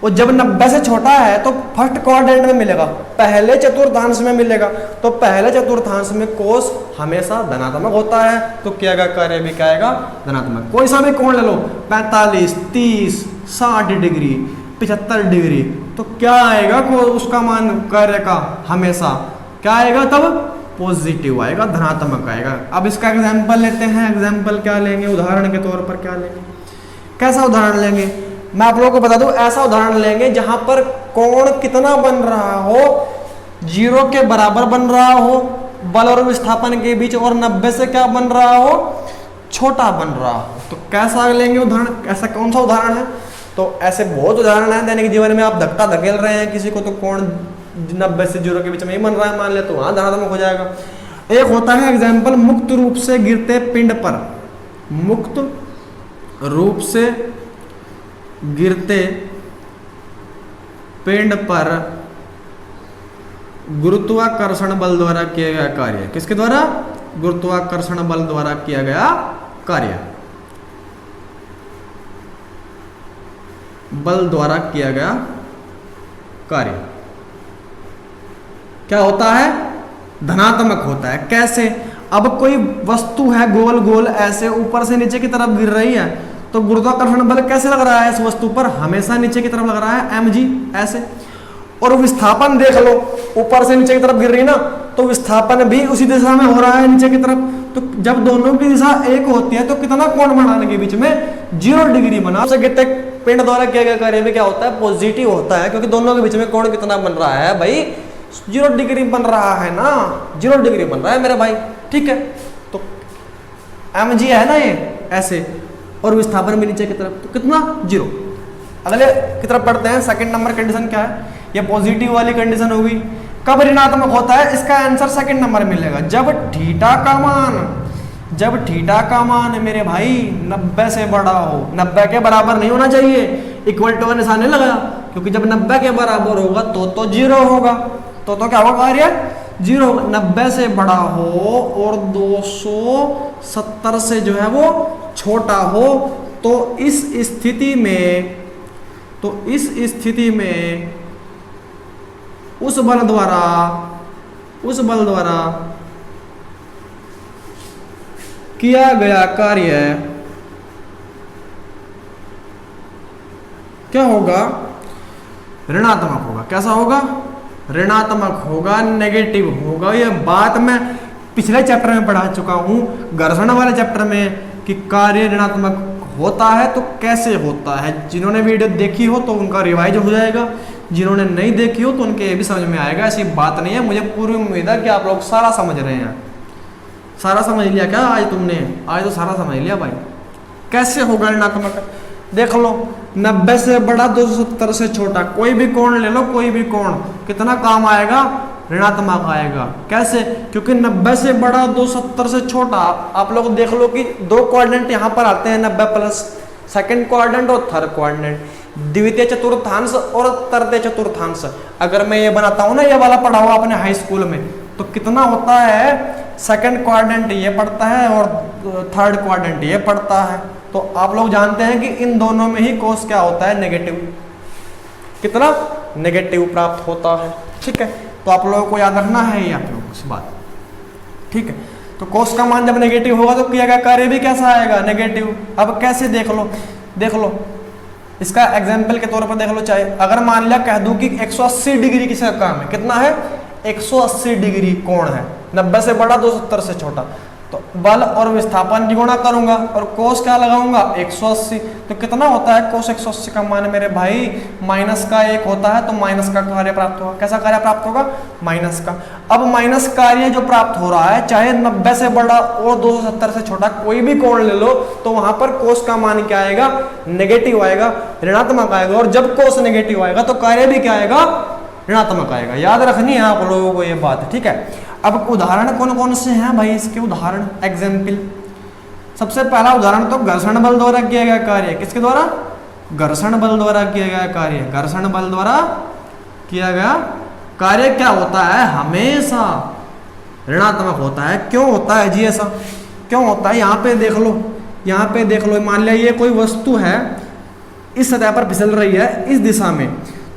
और जब 90 से छोटा है तो फर्स्ट क्वाड्रेंट में मिलेगा, पहले चतुर्थांश में मिलेगा। तो पहले चतुर्थांश में कोस हमेशा धनात्मक होता है, तो क्या कार्य भी क्या आएगा? धनात्मक। कोई सा भी कोण ले लो, 45, 30, 60 डिग्री, 75 डिग्री, तो क्या आएगा उसका मान कार्य का? हमेशा क्या आएगा? तब पॉजिटिव आएगा, धनात्मक आएगा। अब इसका एग्जाम्पल लेते हैं। एग्जाम्पल क्या लेंगे? उदाहरण के तौर पर क्या लेंगे? कैसा उदाहरण लेंगे? मैं आप लोगों को बता दूं, ऐसा उदाहरण लेंगे जहां पर कोण कितना बन रहा हो? 0 के बराबर बन रहा हो, बल और विस्थापन के बीच, और 90 से क्या बन रहा हो? छोटा बन रहा हो। तो कैसा लेंगे उदाहरण? ऐसा कौन सा उदाहरण है? तो ऐसे बहुत उदाहरण है दैनिक जीवन में। आप धक्का धकेल रहे हैं किसी को तो कोण 90 से 0 के बीच में ही बन रहा है मान ले, तो वहां धनात्मक हो जाएगा। एक होता है एग्जाम्पल, मुक्त रूप से गिरते पिंड पर, मुक्त रूप से गिरते पिंड पर गुरुत्वाकर्षण बल द्वारा किया गया कार्य। किसके द्वारा? गुरुत्वाकर्षण बल द्वारा किया गया कार्य, बल द्वारा किया गया कार्य क्या होता है? धनात्मक होता है। कैसे? अब कोई वस्तु है गोल गोल ऐसे ऊपर से नीचे की तरफ गिर रही है, तो गुरुत्वाकर्षण बल कैसे लग रहा है इस वस्तु पर? हमेशा नीचे की तरफ लग रहा है, mg ऐसे। और विस्थापन देख लो, ऊपर से नीचे की तरफ गिर रही ना, तो विस्थापन भी उसी दिशा में हो रहा है, नीचे की तरफ। तो जब दोनों की दिशा एक होती है तो कितना कोण बनाने के बीच में? 0 डिग्री बना। उससे गिरते पिंड द्वारा किया गया कार्य भी क्या होता है? पॉजिटिव होता है, क्योंकि दोनों के बीच में कोण कितना बन रहा है भाई? 0 डिग्री बन रहा है ना, 0 डिग्री बन रहा है मेरे भाई। ठीक है, तो mg है ना ये ऐसे, और विस्थापन भी नीचे की तरफ, तो कितना? 0। अगले की तरफ पढ़ते हैं। सेकंड नंबर कंडीशन क्या है? ये पॉजिटिव वाली कंडीशन होगी। कब ऋणात्मक होता है? इसका आंसर सेकंड नंबर मिलेगा, जब थीटा का मान, जब थीटा का मान मेरे भाई 90 से बड़ा हो। 90 के बराबर नहीं होना चाहिए, इक्वल टू का निशान नहीं लगाया, क्योंकि जब 90 के बराबर होगा तो 0 होगा, तो क्या होगा कार्य? 0। 90 से बड़ा हो और 270 से जो है वो छोटा हो, तो इस स्थिति में उस बल द्वारा किया गया कार्य क्या होगा? ऋणात्मक होगा। कैसा होगा? ऋणात्मक होगा, नेगेटिव होगा। ये बात मैं पिछले चैप्टर में पढ़ा चुका हूं, घर्षण वाले चैप्टर में, कि कार्य ऋणात्मक होता है तो कैसे होता है। जिन्होंने वीडियो देखी हो तो उनका रिवाइज हो जाएगा, जिन्होंने नहीं देखी हो तो उनके ये भी समझ में आएगा। ऐसी बात नहीं है, मुझे पूरी उम्मीद है कि आप लोग सारा समझ रहे हैं। सारा समझ लिया क्या आज तुमने? आज तो सारा समझ लिया भाई। कैसे होगा ऋणात्मक? देख लो, 90 से बड़ा 270 से छोटा, कोई भी कोण ले लो, कोई भी कोण, कितना काम आएगा? ऋणात्मक आएगा। कैसे? क्योंकि 90 से बड़ा 270 से छोटा। आप लोग देख लो कि दो क्वाड्रेंट यहाँ पर आते हैं, 90 प्लस सेकंड क्वाड्रेंट और थर्ड क्वाड्रेंट, द्वितीय चतुर्थांश और तृतीय चतुर्थांश। अगर मैं ये बनाता हूँ ना, ये वाला पढ़ा हुआ अपने हाई स्कूल में, तो कितना होता है? सेकंड क्वाड्रेंट ये पढ़ता है और थर्ड क्वाड्रेंट ये पढ़ता है। तो आप लोग जानते हैं कि इन दोनों में ही कोस क्या होता है? नेगेटिव। कितना? नेगेटिव प्राप्त होता है। ठीक है, तो आप लोगों को याद रखना है ये आप लोगों को इस बात। ठीक है, तो कोस का मान जब नेगेटिव होगा तो किया गया कार्य भी कैसा आएगा? नेगेटिव। अब कैसे? देख लो इसका एग्जाम्पल के तौर पर देख लो। चाहे अगर मान लिया कह दूं कि 180 डिग्री किसका काम है? कितना है? 180 डिग्री कोण है, 90 से बड़ा 270 से छोटा, तो बल और विस्थापन की गुणा करूंगा और कोस क्या लगाऊंगा? 180। तो कितना होता है कोस 180 का मान मेरे भाई? माइनस का 1 होता है, तो माइनस का कार्य प्राप्त होगा। कैसा कार्य प्राप्त होगा? माइनस का। अब माइनस कार्य जो प्राप्त हो रहा है, चाहे 90 से बड़ा और 270 से छोटा कोई भी कोण ले लो, तो वहां पर कोस का मान क्या आएगा? नेगेटिव आएगा, ऋणात्मक आएगा। और जब कोस नेगेटिव आएगा तो कार्य भी क्या आएगा? ऋणात्मक आएगा। याद रखनी है आप लोगों को ये बात, ठीक है। अब उदाहरण कौन कौन से हैं भाई इसके उदाहरण, एग्जाम्पल। सबसे पहला उदाहरण तो घर्षण बल द्वारा किया गया कार्य। किसके द्वारा? घर्षण बल द्वारा किया गया कार्य। घर्षण बल द्वारा किया गया कार्य क्या होता है? हमेशा ऋणात्मक होता है। क्यों होता है जी ऐसा? क्यों होता है? यहाँ पे देख लो, यहाँ पे देख लो, मान लिया ये कोई वस्तु है, इस सतह पर फिसल रही है इस दिशा में,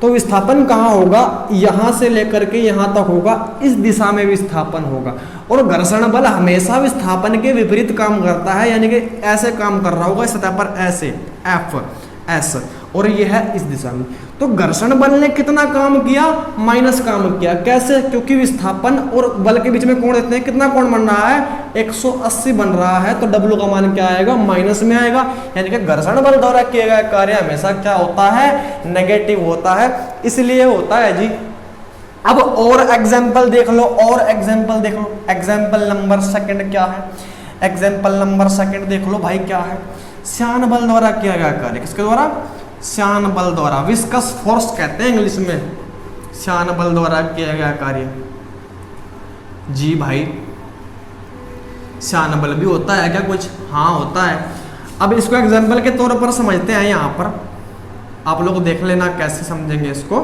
तो विस्थापन कहाँ होगा? यहाँ से लेकर के यहाँ तक होगा, इस दिशा में विस्थापन होगा। और घर्षण बल हमेशा विस्थापन के विपरीत काम करता है, यानी कि ऐसे काम कर रहा होगा इस सतह पर, ऐसे एफ एस, और यह है इस दिशा में। तो घर्षण बल ने कितना काम किया? माइनस काम किया। कैसे? क्योंकि विस्थापन और बल के बीच में कोण देते हैं, कितना कोण बन रहा है? 180 बन रहा है, तो W का मान क्या आएगा? माइनस में आएगा। यानी कि घर्षण बल द्वारा किया गया कार्य हमेशा क्या होता है? नेगेटिव होता है, इसलिए होता है जी। अब और एग्जाम्पल देख लो, और एग्जाम्पल देख लो। एग्जाम्पल नंबर सेकंड क्या है? एग्जाम्पल नंबर सेकंड देख लो भाई, क्या है? श्यान बल द्वारा किया गया कार्य। किसके द्वारा? श्यान बल द्वारा। विस्कस फोर्स कहते हैं इंग्लिश में, श्यान बल द्वारा किया गया कार्य। जी भाई, श्यान बल भी होता है क्या कुछ? हाँ होता है। अब इसको एग्जाम्पल के तौर पर समझते हैं। यहाँ पर आप लोग देख लेना कैसे समझेंगे इसको।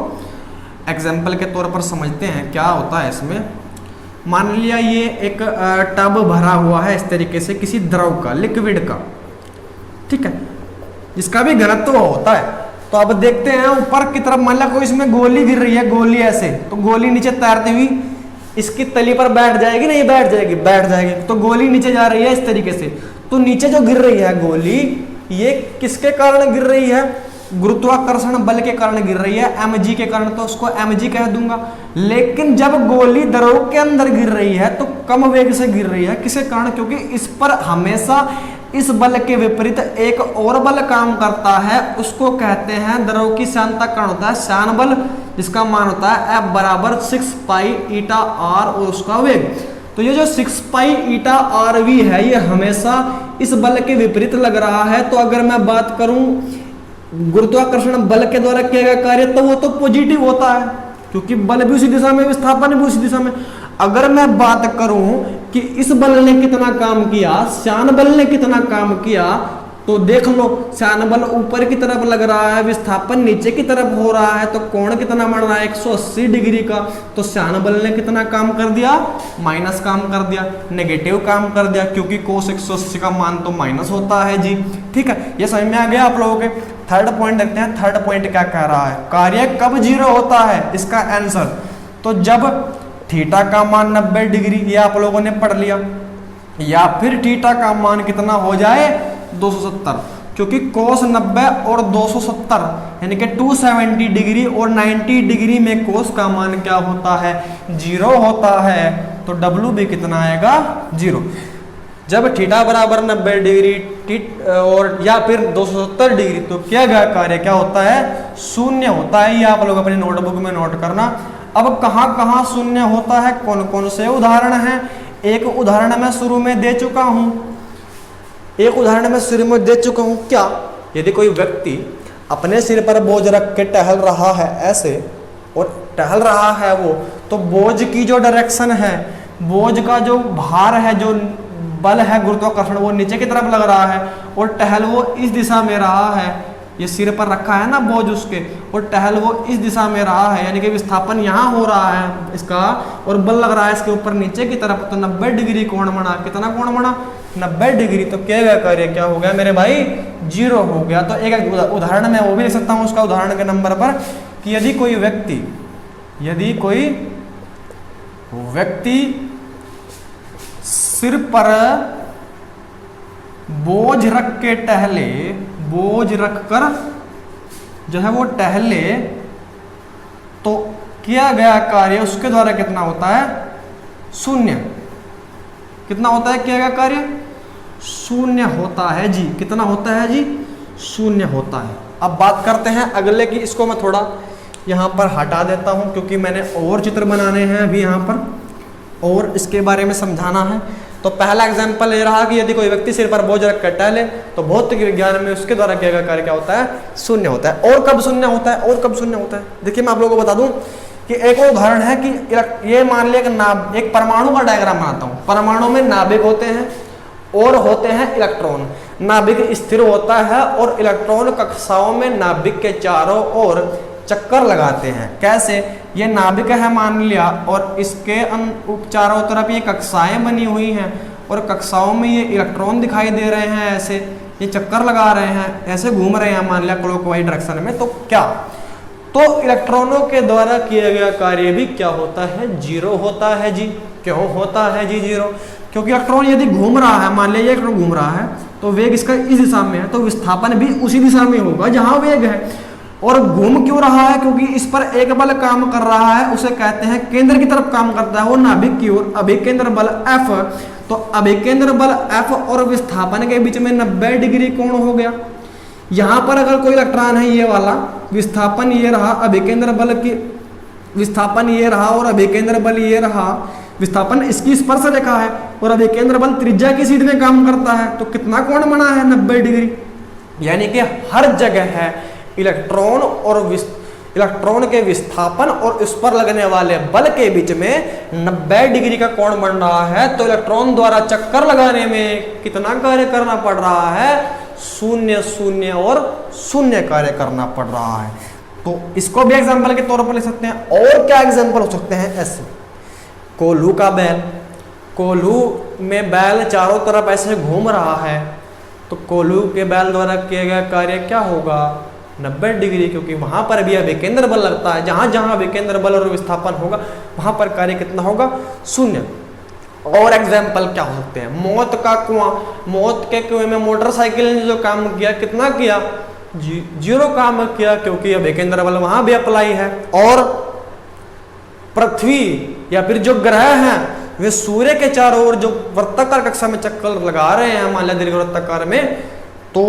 एग्जाम्पल के तौर पर समझते हैं क्या होता है इसमें। मान लिया ये एक टब भरा हुआ है इस तरीके से किसी द्रव का, लिक्विड का, ठीक है, जिसका भी घनत्व होता है। तो अब देखते हैं ऊपर की तरफ, मान लिया कोई इसमें गोली गिर रही है, गोली ऐसे, तो गोली नीचे तैरती हुई इसकी तली पर बैठ जाएगी, नहीं बैठ जाएगी? बैठ जाएगी। तो गोली नीचे जा रही है इस तरीके से, तो नीचे जो गिर रही है गोली, ये किसके कारण गिर रही है? गुरुत्वाकर्षण बल के कारण गिर रही है, mg के कारण, तो उसको mg कह दूंगा। लेकिन जब गोली द्रव के अंदर गिर रही है तो कम वेग से गिर रही है। किसके कारण? क्योंकि इस पर हमेशा इस बल के विपरीत एक और बल काम करता है, उसको कहते हैं द्रव की श्यानता कारण होता है श्यान बल, जिसका मान होता है F बराबर 6 पाई ईटा आर और उसका वेग। तो ये जो 6 पाई ईटा आर वी है, ये हमेशा इस बल के विपरीत लग रहा है। तो अगर मैं बात करूं गुरुत्वाकर्षण बल के द्वारा किया गया कार्य, तो वो तो पॉजिटिव होता है, क्योंकि बल भी उसी दिशा में, विस्थापन भी उसी दिशा में। अगर मैं बात करूं कि इस बल ने कितना काम किया, श्यान बल ने कितना काम किया, तो देख लो, श्यान बल ऊपर की तरफ लग रहा है, विस्थापन नीचे की तरफ हो रहा है, तो कोण कितना बन रहा है? 180 डिग्री का। तो श्यान बल ने कितना काम कर दिया? माइनस काम कर दिया, नेगेटिव काम कर दिया, क्योंकि कोस 180 का मान तो माइनस होता है जी। ठीक है, ये समझ में आ गया आप लोगों के। थर्ड पॉइंट देखते हैं, थर्ड पॉइंट क्या कह रहा है? कार्य कब 0 होता है? इसका आंसर तो जब थीटा का मान 90 डिग्री, ये आप लोगों ने पढ़ लिया, या फिर थीटा का मान कितना हो जाए? 270, क्योंकि कोस 90 और 270 यानी कि 270 डिग्री और 90 डिग्री में कोस का मान क्या होता है? 0 होता है। तो W भी कितना आएगा? 0। जब थीटा बराबर 90 डिग्री और या फिर 270 डिग्री, तो किया गया कार्य क्या होता है? 0 होता है। ये आप लोग अपने नोटबुक में नोट करना। अब कहाँ कहाँ 0 होता है, कौन कौन से उदाहरण हैं? एक उदाहरण मैं शुरू में दे चुका हूं, एक उदाहरण मैं शुरू में दे चुका हूं। क्या? यदि कोई व्यक्ति अपने सिर पर बोझ रख के टहल रहा है ऐसे, और टहल रहा है वो, तो बोझ की जो डायरेक्शन है, बोझ का जो भार है, जो बल है गुरुत्वाकर्षण, वो नीचे की तरफ लग रहा है, और टहल वो इस दिशा में रहा है। ये सिर पर रखा है ना बोझ उसके, और टहल वो इस दिशा में रहा है, यानी कि विस्थापन यहाँ हो रहा है इसका, और बल लग रहा है इसके ऊपर नीचे की तरफ। तो 90 डिग्री कोण बना। कितना कोण बना? 90 डिग्री। तो किया गया कार्य क्या हो गया मेरे भाई? 0 हो गया। तो एक उदाहरण मैं वो भी लिख सकता हूँ उसका उदाहरण के नंबर पर, कि यदि कोई व्यक्ति सिर पर बोझ रख के टहले, बोझ रखकर जो है वो टहले, तो किया गया कार्य उसके द्वारा कितना होता है? 0। कितना होता है किया गया कार्य? 0 होता है जी। कितना होता है जी? 0 होता है। अब बात करते हैं अगले की। इसको मैं थोड़ा यहाँ पर हटा देता हूँ, क्योंकि मैंने और चित्र बनाने हैं अभी यहाँ पर, और इसके बारे में समझाना है। तो पहला एग्जाम्पल ये रहा कि यदि कोई व्यक्ति सिर पर बोझ रख कर टहले, तो भौतिक विज्ञान में उसके द्वारा किया गया कार्य क्या होता है? 0 होता है। और कब 0 होता है? और कब 0 होता है? देखिए मैं आप लोगों को बता दूं कि एक उदाहरण है कि ये मान लिया कि एक परमाणु का डायग्राम बनाता हूँ। परमाणु में नाभिक होते हैं और होते हैं इलेक्ट्रॉन। नाभिक स्थिर होता है और इलेक्ट्रॉन कक्षाओं में नाभिक के चारों ओर चक्कर लगाते हैं। कैसे? ये नाभिक है मान लिया और इसके चारों तरफ ये कक्षाएं बनी हुई हैं और कक्षाओं में ये इलेक्ट्रॉन दिखाई दे रहे हैं, ऐसे ये चक्कर लगा रहे हैं, ऐसे घूम रहे हैं मान लिया क्लॉकवाइज डायरेक्शन में। तो क्या? तो इलेक्ट्रॉनों के द्वारा किया गया कार्य भी क्या होता है? जीरो होता है जी। क्यों होता है जी जीरो? क्योंकि इलेक्ट्रॉन यदि घूम रहा है, मान लिया ये इलेक्ट्रॉन घूम रहा है तो वेग इसका इस दिशा में है, तो विस्थापन भी उसी दिशा में होगा जहां वेग है। और घूम क्यों रहा है? क्योंकि इस पर एक बल काम कर रहा है, उसे कहते हैं केंद्र की तरफ काम करता है, वो नाभिक की ओर अभिकेंद्र बल F। तो अभिकेंद्र बल F और विस्थापन के बीच में 90 डिग्री कोण हो गया। यहां पर अगर कोई इलेक्ट्रॉन है, ये वाला विस्थापन ये रहा, अभिकेंद्र बल की विस्थापन ये रहा और अभिकेंद्र बल ये रहा। विस्थापन इसकी स्पर्श रेखा है और अभिकेंद्र बल त्रिज्या की सीध में काम करता है, तो कितना कोण बना है? 90 डिग्री। यानी कि हर जगह है इलेक्ट्रॉन और इलेक्ट्रॉन के विस्थापन और उस पर लगने वाले बल के बीच में 90 डिग्री का कोण बन रहा है। तो इलेक्ट्रॉन द्वारा चक्कर लगाने में कितना कार्य करना पड़ रहा है? शून्य शून्य और शून्य कार्य करना पड़ रहा है। तो इसको भी एग्जांपल के तौर पर ले सकते हैं। और क्या एग्जांपल हो सकते हैं? ऐसे कोल्हू का बैल, कोल्हू में बैल चारों तरफ ऐसे घूम रहा है, तो कोल्हू के बैल द्वारा किया गया कार्य क्या होगा? 90 डिग्री, क्योंकि वहां पर भी अभिकेंद्र बल लगता है। जहां जहां अभिकेंद्र बल और विस्थापन होगा वहां पर कार्य कितना होगा? शून्य। और एग्जाम्पल क्या हो सकते हैं? मौत का कुआं, मौत के कुएं में मोटरसाइकिल ने जो काम किया, कितना किया? जीरो काम किया, क्योंकि अभिकेंद्र बल वहां भी अप्लाई है। और पृथ्वी या फिर जो ग्रह हैं वे सूर्य के चारों ओर जो वृत्ताकार कक्षा में चक्कर लगा रहे हैं मान लिया दीर्घवृत्ताकार में, तो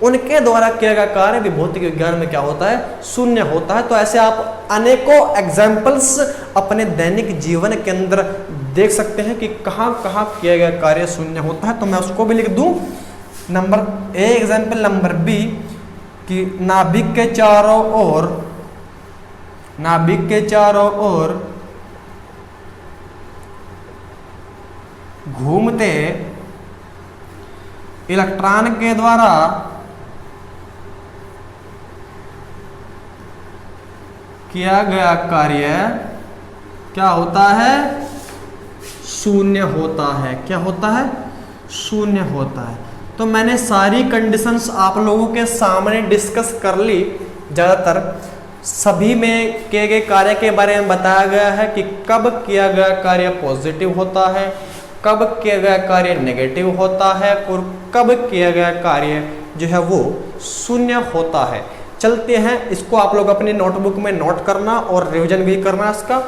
उनके द्वारा किया गया कार्य भी भौतिक विज्ञान में क्या होता है? शून्य होता है। तो ऐसे आप अनेकों एग्जाम्पल्स अपने दैनिक जीवन के अंदर देख सकते हैं कि कहाँ कहाँ किया गया कार्य शून्य होता है। तो मैं उसको भी लिख दूं। Number A example number B कि नाभिक के चारों ओर घूमते इलेक्ट्रॉन के द्वारा किया गया कार्य क्या होता है? शून्य होता है। क्या होता है? शून्य होता है। तो मैंने सारी कंडीशंस आप लोगों के सामने डिस्कस कर ली। ज़्यादातर सभी में किए गए कार्य के बारे में बताया गया है कि कब किया गया कार्य पॉजिटिव होता है, कब किया गया कार्य नेगेटिव होता है और कब किया गया कार्य जो है वो शून्य होता है। चलते हैं, इसको आप लोग अपनी नोटबुक में नोट करना और रिवीजन भी करना इसका।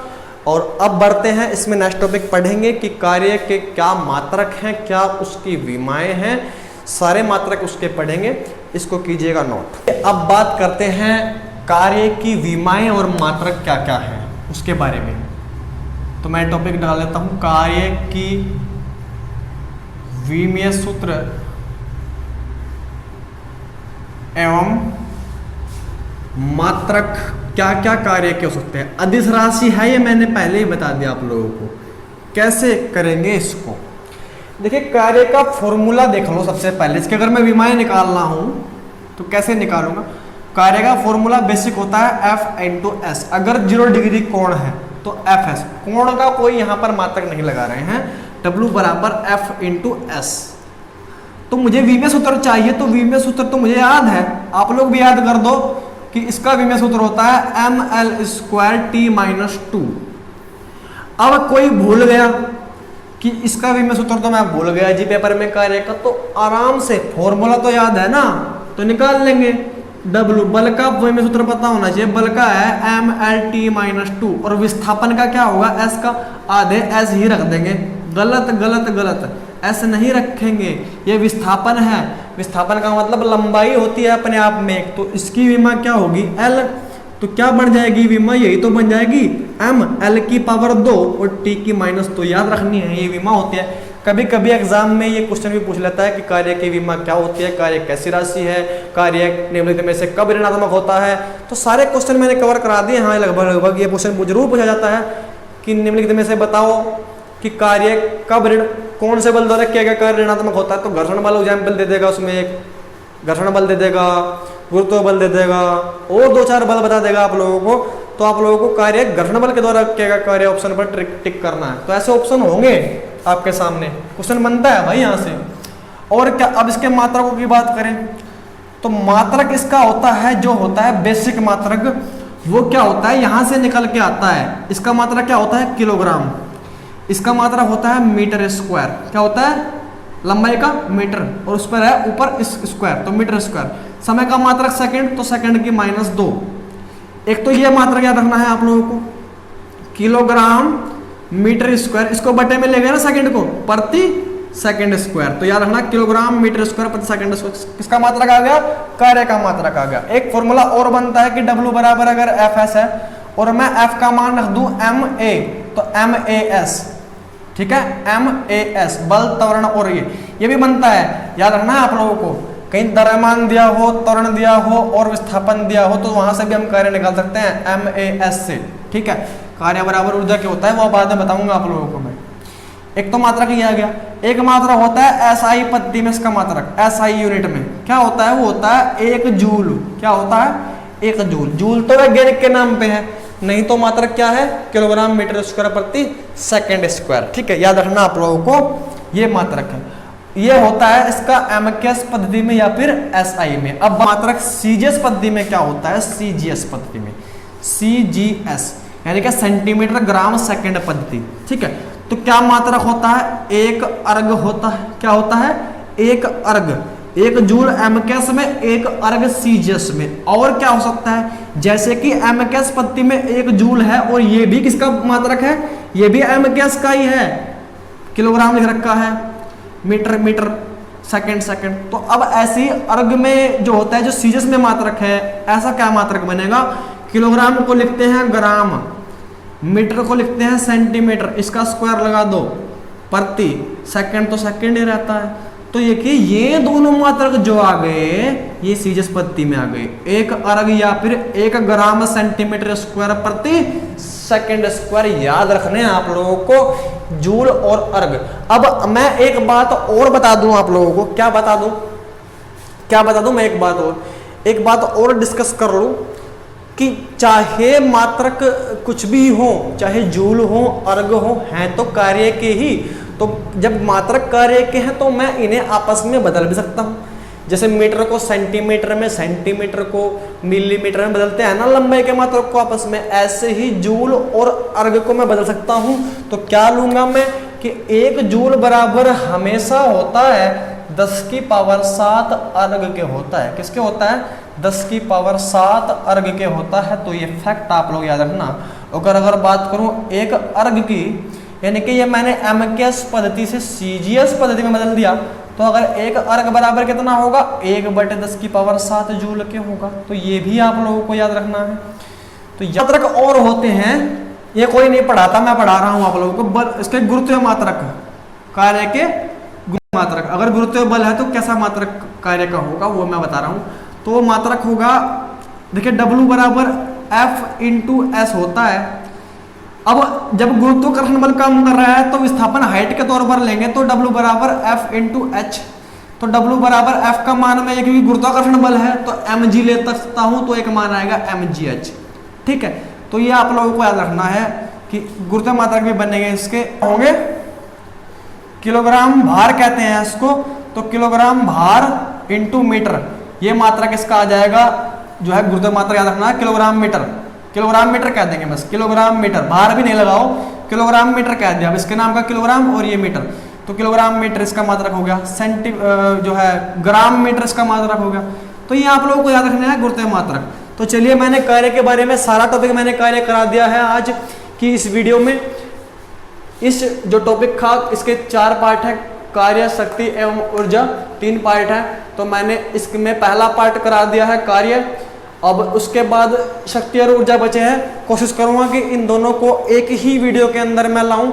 और अब बढ़ते हैं, इसमें नेक्स्ट टॉपिक पढ़ेंगे कि कार्य के क्या मात्रक हैं, क्या उसकी विमाएं हैं, सारे मात्रक उसके पढ़ेंगे। इसको कीजिएगा नोट। अब बात करते हैं कार्य की विमाएं और मात्रक क्या क्या है उसके बारे में। तो मैं टॉपिक डाल देता हूं, कार्य की विमीय सूत्र एवं मात्रक क्या क्या कार्य के हो सकते हैं। अदिश राशि है ये मैंने पहले ही बता दिया आप लोगों को। कैसे करेंगे इसको? देखिए कार्य का फॉर्मूला देख लो सबसे पहले। इसके अगर मैं विमाएं निकालना हूं तो कैसे निकालूंगा? कार्य का फॉर्मूला बेसिक होता है F इंटू एस। अगर 0 डिग्री कोण है तो Fs, कोण का कोई यहां पर मात्रक नहीं लगा रहे हैं, W बराबर F इंटू एस। तो मुझे विमीय सूत्र चाहिए, तो विमीय सूत्र तो मुझे याद है, आप लोग भी याद कर दो कि इसका विमीय सूत्र होता है ml²t-2। अब कोई भूल गया कि इसका विमीय सूत्र तो मैं भूल गया जी पेपर में कार्य का, तो आराम से फॉर्मूला तो याद है ना, तो निकाल लेंगे। W बल का विमीय सूत्र पता होना चाहिए, बल का है mlt-2 और विस्थापन का क्या होगा? S का आधे S ही रख देंगे। गलत गलत गलत, S नहीं रखेंगे, ये विस्थापन है। विस्थापन का मतलब लंबाई होती है अपने आप में, तो इसकी विमा क्या होगी? L। तो क्या बन जाएगी विमा? यही तो बन जाएगी m, L की पावर 2 और t की -2 याद रखनी है, ये विमा होती है। कभी कभी एग्जाम में ये क्वेश्चन भी पूछ लेता है कि कार्य की विमा क्या होती है, कार्य कैसी राशि है, कार्य निम्नलिखित में से कब ऋणात्मक होता है। तो सारे क्वेश्चन मैंने कवर करा दिए। हाँ, लगभग ये क्वेश्चन जरूर पूछा जाता है कि निम्नलिखित में से बताओ कि कार्य कब कौन से बल द्वारा किया गया कार्य ऋणात्मक होता है। तो घर्षण बल एग्जाम्पल दे देगा, उसमें एक घर्षण बल दे देगा, गुरुत्व बल दे देगा और 2-4 बल बता देगा आप लोगों को। तो आप लोगों को कार्य घर्षण बल के द्वारा किया गया कार्य ऑप्शन पर टिक करना है। तो ऐसे ऑप्शन होंगे आपके सामने, क्वेश्चन बनता है भाई यहाँ से। और क्या, अब इसके मात्रकों की बात करें तो मात्रक इसका होता है, जो होता है बेसिक मात्रक, वो क्या होता है यहाँ से निकल के आता है। इसका मात्रक क्या होता है, किलोग्राम। इसका मात्रक होता है मीटर स्क्वायर। क्या होता है, लंबाई का मीटर और उस पर है ऊपर स्क्वायर, तो मीटर स्क्वायर। समय का मात्रक सेकंड, तो सेकंड की -2। एक तो ये मात्रक याद रखना है आप लोगों को, किलोग्राम मीटर स्क्वायर, इसको बटे में ले गए ना सेकंड को, प्रति सेकंड स्क्वायर। तो याद रखना किलोग्राम मीटर स्क्वायर प्रति सेकंड स्क्वायर। किसका मात्रक आ गया, कार्य का मात्रक आ गया। एक फॉर्मूला और बनता है कि W बराबर अगर Fs है और मैं F का मान रख दूं MA, तो MAS, ठीक है, MAS बल, त्वरण और ये भी बनता है। याद रखना है आप लोगों को, कहीं द्रव्यमान दिया हो, त्वरण दिया हो और विस्थापन दिया हो तो वहां से भी हम कार्य निकाल सकते हैं MAS से, ठीक है। कार्य बराबर ऊर्जा क्या होता है वो बाद में बताऊंगा आप लोगों को मैं। एक तो मात्रक ये आ गया। एक मात्रक होता है SI पद्धति में, इसका मात्रक SI यूनिट में क्या होता है, वो होता है 1 जूल। क्या होता है, 1 जूल। जूल तो वैज्ञानिक के नाम पे है, नहीं तो मात्रक क्या है, किलोग्राम मीटर स्क्वायर प्रति सेकंड स्क्वायर, ठीक है। याद रखना आप लोगों को ये मात्रक है। ये होता है इसका MKS पद्धति में या फिर SI में। अब मात्रक CGS पद्धति में क्या होता है, CGS पद्धति में, CGS यानी कि सेंटीमीटर ग्राम सेकंड पद्धति, ठीक है। तो क्या मात्रक होता है, 1 अर्ग होता है। क्या होता है, 1 अर्ग, 1 जूल MKS में, 1 अर्ग CGS में। और क्या हो सकता है, जैसे कि MKS पद्धति में 1 जूल है और ये भी किसका मात्रक है, ये भी MKS का ही है, किलोग्राम लिख रखा है, मीटर मीटर, सेकंड सेकंड। तो अब ऐसे ही अर्ग में जो होता है, जो CGS में मात्रक है, ऐसा क्या मात्रक बनेगा, किलोग्राम को लिखते हैं ग्राम, मीटर को लिखते हैं सेंटीमीटर, इसका स्क्वायर लगा दो, प्रति सेकंड तो सेकंड ही रहता है। तो ये दोनों मात्रक जो आ गए ये CGS पद्धति में आ गए, 1 अर्ग या फिर 1 ग्राम सेंटीमीटर स्क्वायर प्रति सेकंड स्क्वायर। याद रखने हैं आप लोगों को जूल और अर्ग। अब मैं एक बात और बता दूं आप लोगों को, क्या बता दूं मैं एक बात और डिस्कस कर लूं कि चाहे मात्रक कुछ भी हो, चाहे जूल हो, अर्ग हो, हैं तो कार्य के ही। तो जब मात्रक कार्य के हैं तो मैं इन्हें आपस में बदल भी सकता हूँ। जैसे मीटर को सेंटीमीटर में, सेंटीमीटर को मिलीमीटर में बदलते हैं ना लंबाई के मात्रक को आपस में, ऐसे ही जूल और अर्ग को मैं बदल सकता हूँ। तो क्या लूंगा मैं कि 1 जूल बराबर हमेशा होता है 10⁻7 अर्ग के होता है। किसके होता है, 10⁻7 अर्ग के होता है। तो ये फैक्ट आप लोग याद रखना। अगर बात करूं 1 अर्ग की, यानी कि ये मैंने MKS पद्धति से CGS पद्धति में बदल दिया, तो अगर 1 अर्ग बराबर कितना होगा, 1/10⁻7 जूल के होगा। तो ये भी आप लोगों को याद रखना है। तो मात्रक और होते हैं, ये कोई नहीं पढ़ाता, मैं पढ़ा रहा हूं आप लोगों को। इसके गुरुत्व मात्रक, कार्य के गुरुत्व मात्रक, अगर गुरुत्व बल है तो कैसा मात्रक कार्य का होगा वो मैं बता रहा हूं। तो वो मात्रक होगा, देखिए W बराबर F/S होता है। अब जब गुरुत्वाकर्षण बल काम कर रहा है तो विस्थापन हाइट के तौर पर लेंगे, तो W बराबर F/H। तो W बराबर F का मान में, क्योंकि गुरुत्वाकर्षण बल है तो mg ले सकता हूं, तो एक मान आएगा mgh, ठीक है। तो ये आप लोगों को याद रखना है कि गुरुत्व मात्रक भी बनेंगे, इसके होंगे किलोग्राम भार कहते हैं इसको। तो किलोग्राम भार इंटू मीटर, ये मात्रक इसका आ जाएगा, जो है गुरुत्व मात्रक याद रखना है, किलोग्राम मीटर। किलोग्राम मीटर कह देंगे बस, किलोग्राम मीटर, भार भी नहीं लगाओ, किलोग्राम मीटर कह दिया। अब इसके नाम का किलोग्राम और ये मीटर, तो किलोग्राम मीटर इसका मात्रक हो गया। जो है ग्राम मीटर इसका मात्रक हो गया। तो ये आप लोगों को याद रखना है गुरुत्व मात्रक। तो चलिए, मैंने कार्य के बारे में सारा टॉपिक मैंने कार्य करा दिया है आज की इस वीडियो में। इस जो टॉपिक था इसके 4 पार्ट है, कार्य, शक्ति एवं ऊर्जा, 3 पार्ट है। तो मैंने इसमें पहला पार्ट करा दिया है कार्य। अब उसके बाद शक्ति और ऊर्जा बचे हैं। कोशिश करूंगा कि इन दोनों को एक ही वीडियो के अंदर मैं लाऊं।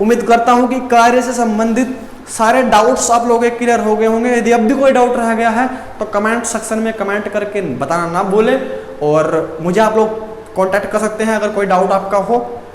उम्मीद करता हूँ कि कार्य से संबंधित सारे डाउट्स आप लोगों के क्लियर हो गए होंगे। यदि अब भी कोई डाउट रह गया है तो कमेंट सेक्शन में कमेंट करके बताना ना भूलें, और मुझे आप लोग कांटेक्ट कर सकते हैं अगर कोई डाउट आपका हो।